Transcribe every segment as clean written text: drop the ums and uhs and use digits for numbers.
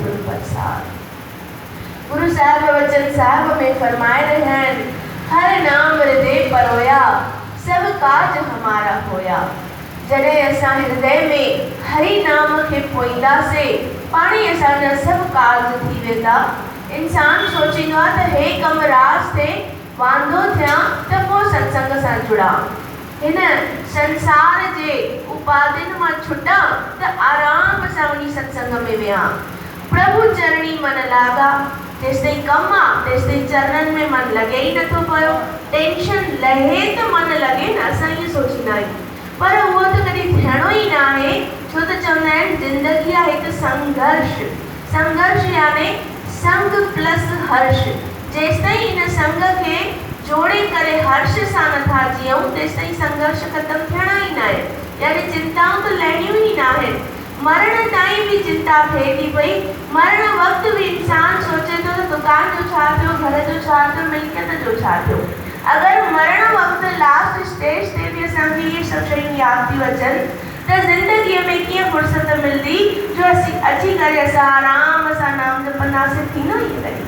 सतगुरु प्रसाद। गुरु साहिब वचन साहिब में फरमाए रहे हैं, हर नाम हृदय परोया सब काज हमारा होया। जॾहिं असां हृदय में हरि नाम के पोईंदा से पाणी असांजा सब कार्ज थी वेंदा। इंसान सोचींदो आहे त हे कम राज थे वांदो थियां त पोइ सत्संग सां जुड़ा, हिन संसार जे उपाधिन मां छुटा त आराम सां वञी सत्संग में विया। प्रभु चरणी मन लागा, जेसिताईं कमु आहे तेसिताईं चरणनि में मन लॻे ई नथो पियो। टेंशन लहे त मन लॻे न, असां ईअं सोचींदा आहियूं, पर उहो त कॾहिं थियणो ई न आहे। छो त चवंदा आहिनि ज़िंदगी आहे हिकु संघर्ष। संघर्ष यानी संग प्लस हर्ष। जेसिताईं इन संग खे जोड़े करे हर्ष सां नथा जियूं तेसिताईं संघर्ष ख़तमु थियणा ई न आहे। यानी चिंताऊं त लहणियूं ई न आहिनि। मरण ताईं भी चिंता थिए थी पई। मरण वक़्तु भी इंसान सोचे थो त दुकान जो छा थियो, घर जो छा थियो, मिल्कियत जो छा थियो। अगर मरण वक़्तु लास्ट स्टेज ते भी असांखे इहे सभु शयूं यादि थी अचनि त ज़िंदगीअ में कीअं फुर्सत मिलंदी जो अची करे असां आराम सां नाम जपंदासीं। थींदो ई कॾहिं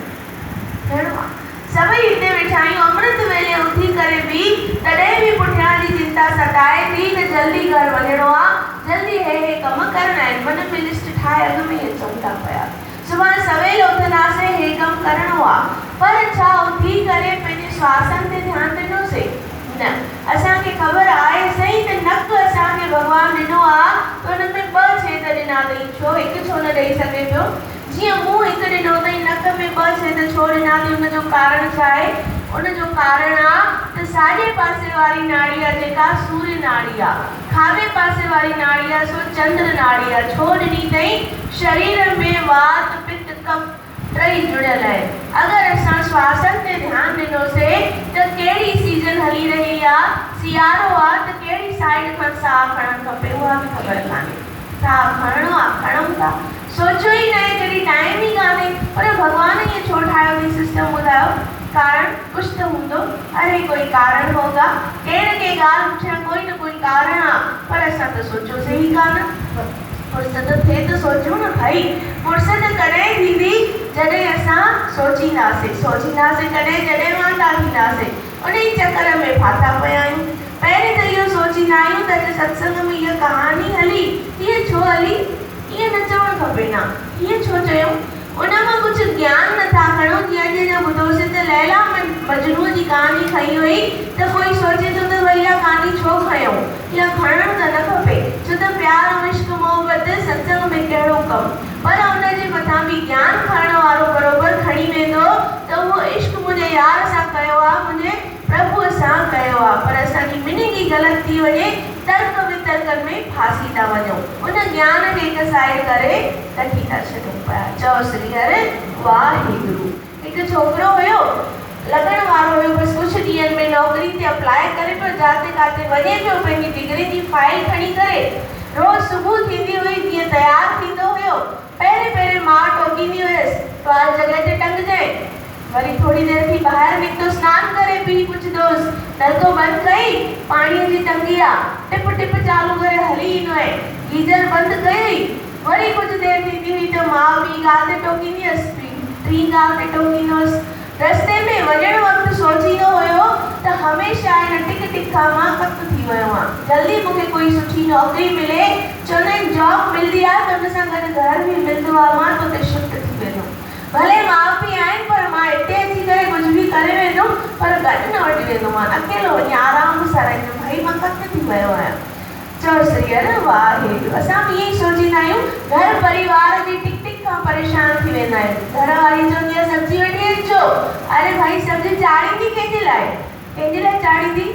थियणो आहे। सभई हिते वेठा आहियूं, अमृत वेले उथी करे बि तॾहिं बि पुठियां जी चिंता सताए थी त जल्दी घर वञिणो आहे, जल्दी हे कम करणा आहिनि। मन में लिस्ट ठाहे अॻ में ई अचूं था पिया। सुभाणे सवेल उथंदासीं, हे कमु करिणो आहे, पर छा उथी करे पंहिंजे श्वासनि ते ध्यानु ॾिनोसीं? न। असांखे ख़बर आहे सही त नक असांखे भॻवानु ॾिनो आहे त हुन में 2 छेद ॾिना अथई। छो हिकु छो न ॾेई सघे पियो? जीअं मुंहुं हिकु ॾिनो अथई, नक में 2 छेद छो ॾिना अथई? हुनजो कारण छा आहे? उनजो कारण आहे त साॼे पासे वारी नाड़ी आहे जेका सूर्य नाड़ी आहे, खाॿे पासे वारी नाड़ी आहे सो चंद्र नाड़ी आहे। छो ॾिनी अथई? शरीर में वात पित्त कफ टई जुड़ियल आहे। अगर असां श्वासनि ते ध्यानु ॾिनोसीं त कहिड़ी सीज़न हली रही आहे, सियारो आहे त कहिड़ी साइड खां साहु खणणु खपे उहा बि ख़बर कान्हे। साहु खणणो आहे, खणूं था, सोचो ई न आहे, कॾहिं टाइम ई कान्हे। पर भॻवान ईअं छो ठाहियो अथई सिस्टम? ॿुधायो कारण कुछ तो हूंदो। अरे कोई कारण होगा, केर के ॻाल्हि पुठियां कोई न कोई कारण आहे, पर असां त सोचियोसीं ई कान। फुर्सत थिए त सोचूं न भाई। फुर्सत कॾहिं थींदी? जॾहिं असां सोचींदासीं कॾहिं जॾहिं वांदा थींदासीं। उन ई चकर में फाथा पिया आहियूं। पहिरें त इहो सोचींदा आहियूं त सत्संग में इहा कहानी हली, ईअं छो हली? ईअं न चवणु खपे न, ईअं छो चयूं? उन मां कुझु ज्ञान नथा खणो। जीअं जीअं ॿुधोसीं त लैला मजनू जी कहानी खई हुई त कोई सोचे थो त भई इहा कहानी छो खयूं? इहा खणणु त न खपे, छो त प्यार इश्क मोहबत सत्संग में कहिड़ो कमु। पर उनजे मथां बि ज्ञान खणण वारो बराबरि खणी वेंदो त उहो इश्क मुंहिंजे यार सां कयो आहे, मुंहिंजे प्रभुअ सां कयो आहे। पर असांजी मीनिंग ई ग़लति थी वञे, तर्क वितर्कनि में फासी था वञूं। उन ज्ञान खे हिकु साइड करे रखी था छॾूं पिया। चओ श्री हरि वाहिगुरु। हिकु छोकिरो हुयो, लॻण वारो हुयो, बसि कुझु ॾींहंनि में नौकिरी ते अप्लाई करे पियो, जाते काथे वञे पियो, पंहिंजी डिग्री जी फाइल खणी करे। रोज़ सुबुह थींदी हुई, जीअं तयारु थींदो हुयो, पहिरें मां टोकींदी हुयसि, तो आज जॻह ते टंगजांइ। वरी थोड़ी देर थी ॿाहिरि निकितो, सनानु करे पी कुझु दोस्त, नलको बंदि कई, पाणीअ जी टंकी आहे, टिप चालू करे हली ईंदो आहे। गीजर बंदि कई, वरी कुझु देर थींदी हुई त मां ॿी ॻाल्हि ते टोकींदी हुयसि, टी ॻाल्हि ते टोकींदी हुयसि। रस्ते में वञण वक़्तु सोचींदो हुयो त हमेशह हिन टिक खां मां कतु थी वियो आहियां, जल्दी मूंखे कोई सुठी नौकिरी मिले। चवंदा आहिनि जॉब मिलंदी आहे त हुन सां गॾु घर बि मिलंदो आहे, मां त उते शिफ्ट थी वेंदुमि। भले माउ पीउ आहिनि, पर मां हिते अची करे कुझु बि करे वेंदुमि, पर गॾु न वठी वेंदोमांनि, अकेलो वञी आराम सां रहंदुमि। भाई मां कतु थी वियो आहियां। चओ श्री हरि वाहिगुरु। असां बि ईअं ई सोचींदा आहियूं, घर परिवार जी टिक खां परेशान थी वेंदा आहियूं। घर वारी चवंदी आहे सब्जी वठी अचो, अरे भाई सब्जी चाढ़ींदी कंहिंजे लाइ? कंहिंजे लाइ चाढ़ींदी?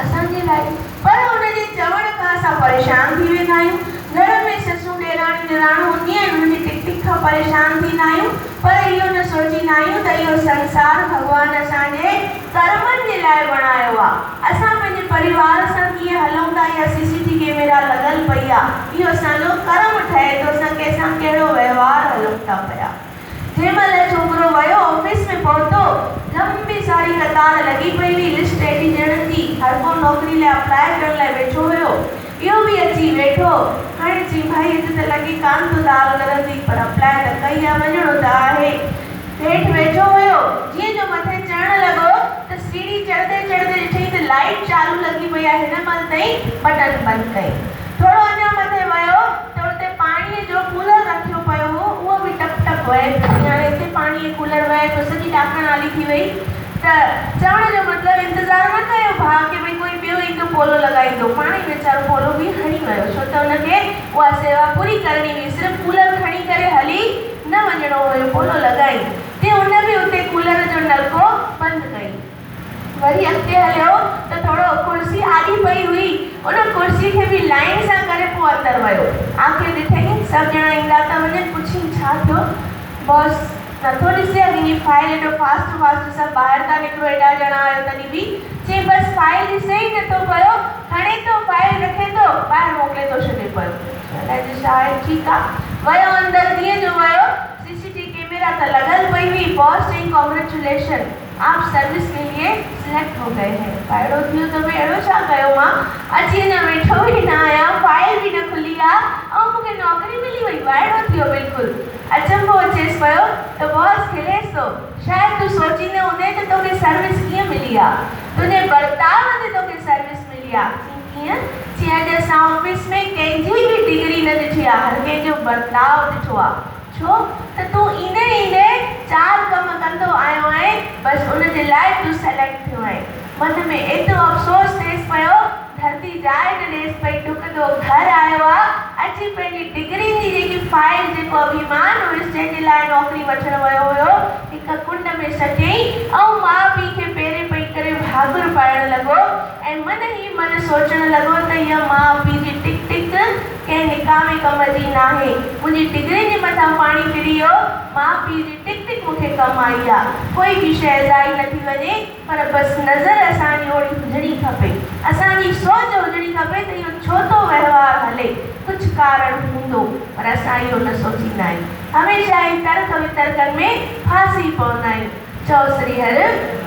असांजे लाइ। पर हुनजे चवण खां असां परेशान थी वेंदा आहियूं। घर में ससूं ॾेराणियूं निराणूं हूंदियूं आहिनि, हुनजी टिक खां परेशान थींदा आहियूं, पर इहो न सोचींदा आहियूं त इहो संसार भॻवानु असांजे कर्मनि जे लाइ बणायो आहे। असां पंहिंजे परिवार सां कीअं हलूं था, या CCTV कैमरा लॻल पई आहे, इहो असांजो कर्म ठहे थो, असां कंहिंसां कहिड़ो व्यवहार हलूं था पिया। जंहिं महिल छोकिरो वियो, ऑफिस में पहुतो, लंबी सारी कतार लॻी पई हुई, लिस्ट एॾी ॼणनि जी, हर को नौकिरी लाइ अप्लाई करण लाइ वेठो हुयो। इहो बि अची वेठो, हाणे चई भाई अॼु त लॻे कान थो दाल गरंदी, पर अप्लाई भैया वञणो त आहे। हेठि वेठो हुयो, जीअं जो मथे चढ़ण लॻो त सीढ़ी चढ़ंदे चढ़ंदे ॾिठई त लाइट चालू लॻी पई आहे। हिन महिल ताईं बटन बंदि कई। थोरो अञा मथे वियो त उते पाणीअ जो कूलर रखियो पियो हो, उहो बि टप टप वहे पियो। हाणे हिते पाणीअ जो कूलर वहे पियो, सॼी ॾाकण आली थी वई। त चवण जो मतिलबु इंतज़ारु न कयो भाउ के भई कोई ॿियो ईंदो पोलो लॻाईंदो। पाणी वीचारो पोलो बि हणी वियो, छो त हुनखे उहा सेवा पूरी करणी हुई। सिर्फ़ु कूलर खणी करे हली न वञिणो हुयो, पोलो लॻाई ते हुन बि उते कूलर जो नलको बंदि कई। वरी अॻिते हलियो त थोरो कुर्सी आॾी पई हुई, उन कुर्सी खे बि लाइन सां करे पोइ अंदरि वियो। आख़िर ॾिठई सभु ॼणा ईंदा था वञनि, पुछी छा थियो? बॉस नथो ॾिसे अॻिनी फाइल एॾो फास्ट सभु ॿाहिरि था निकिरो, एॾा ॼणा आयो तॾहिं बि चई बसि फाइल ॾिसे ई नथो पियो, खणे थो फाइल रखे थो ॿाहिरि मोकिले थो छॾे पियो। अलाए छा आहे, ठीकु आहे। वियो अंदरि, जीअं जो वियो सीसीटीवी कैमरा त लॻल पई हुई। बॉस चई कॉन्ग्रेचुलेशन, आप सर्विस के लिए सिलेक्ट हो गए हैं। फ़ाइदो थियो त भई अहिड़ो छा कयो, मां अची अञा वेठो बि न आहियां, फाइल बि न खुली आहे ऐं मूंखे नौकरी मिली वई। फ़ाइदो थियो बिल्कुलु। अचंभो अचेसि पियो त बॉस खिलेसि थो, शायदि तूं सोचींदे हूंदे त तोखे सर्विस कीअं मिली आहे, तुंहिंजे बर्ताव ते तोखे सर्विस मिली आहे। कीअं? चई अॼु असां ऑफिस में कंहिंजी बि डिग्री न ॾिठी आहे, हर कंहिंजो बर्ताव ॾिठो आहे। छो त तूं ईंदे ईंदे 4 कम कंदो आयो आहे, बसि उनजे लाइ तूं सेलेक्ट थियो आहे। मन में एतिरो अफ़सोस थिएसि पियो, धरती जाइ न ॾेसि पई, डुकंदो घर आयो आहे, अची पंहिंजी डिग्री जी जेकी फाइल, जेको अभिमान हुयुसि जंहिंजे लाइ नौकरी वठणु वियो हुयो, हिकु कुंड में सटियईं ऐं माउ पीउ खे पेरे पई करे भाॻुर पाइणु लॻो। ऐं मन ई मन सोचणु लॻो त इहा माउ पीउ जी टिक टिक कंहिं निकामे कम जी न आहे। मुंहिंजी डिग्री जे मथां पाणी फिरी वियो, माउ पीउ जी टिक टिक मूंखे कमु आई आहे। कोई बि शइ ज़ाई नथी वञे, पर बसि नज़र असांजी ओड़ी हुजणी खपे, असांजी सोच हुजणी खपे त इहो छो थो वहिंवार हले, कुझु कारण हूंदो, पर असां इहो न सोचींदा आहियूं। हमेशह ई तर्क वितर्कनि में फासी पवंदा आहियूं। चओ श्री हर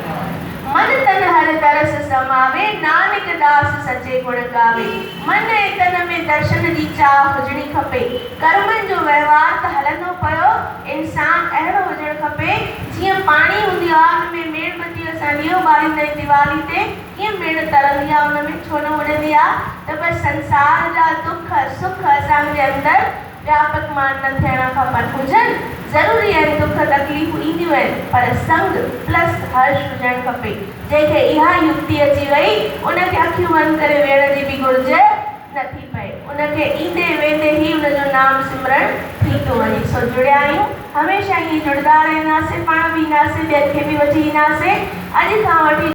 मन तन हर तरस समावे, नानक दास सचे गुण गावे। मन ऐं तन में दर्शन जी चाह हुजणी खपे। कर्मनि जो वहिंवार त हलंदो पियो, इंसान अहिड़ो हुजणु खपे जीअं पाणी हूंदी आहे, हुन में मेणबती असां ॾीओ ॿारींदा आहियूं दिवाली ते, कीअं मेण तरंदी आहे, हुन में छो न उॾंदी आहे। त बसि संसार जा दुख सुख असांजे अंदरि व्यापक मान न थियणा खपनि, हुजनि ज़रूरी आहिनि, दुख तकलीफ़ूं ईंदियूं आहिनि, पर संग प्लस हर्ष हुजणु खपे। जंहिंखे इहा युक्ति अची वई, उनखे अखियूं बंदि करे वेहण जी बि घुर्ज नथी पए, उनखे ईंदे वेंदे ई उनजो नाम सिमरण थी थो वञे। सो जुड़िया आहियूं, हमेशह ईअं जुड़ंदा रहंदासीं, पाण बि ईंदासीं, ॿियनि खे बि वठी ईंदासीं। अॼु खां वठी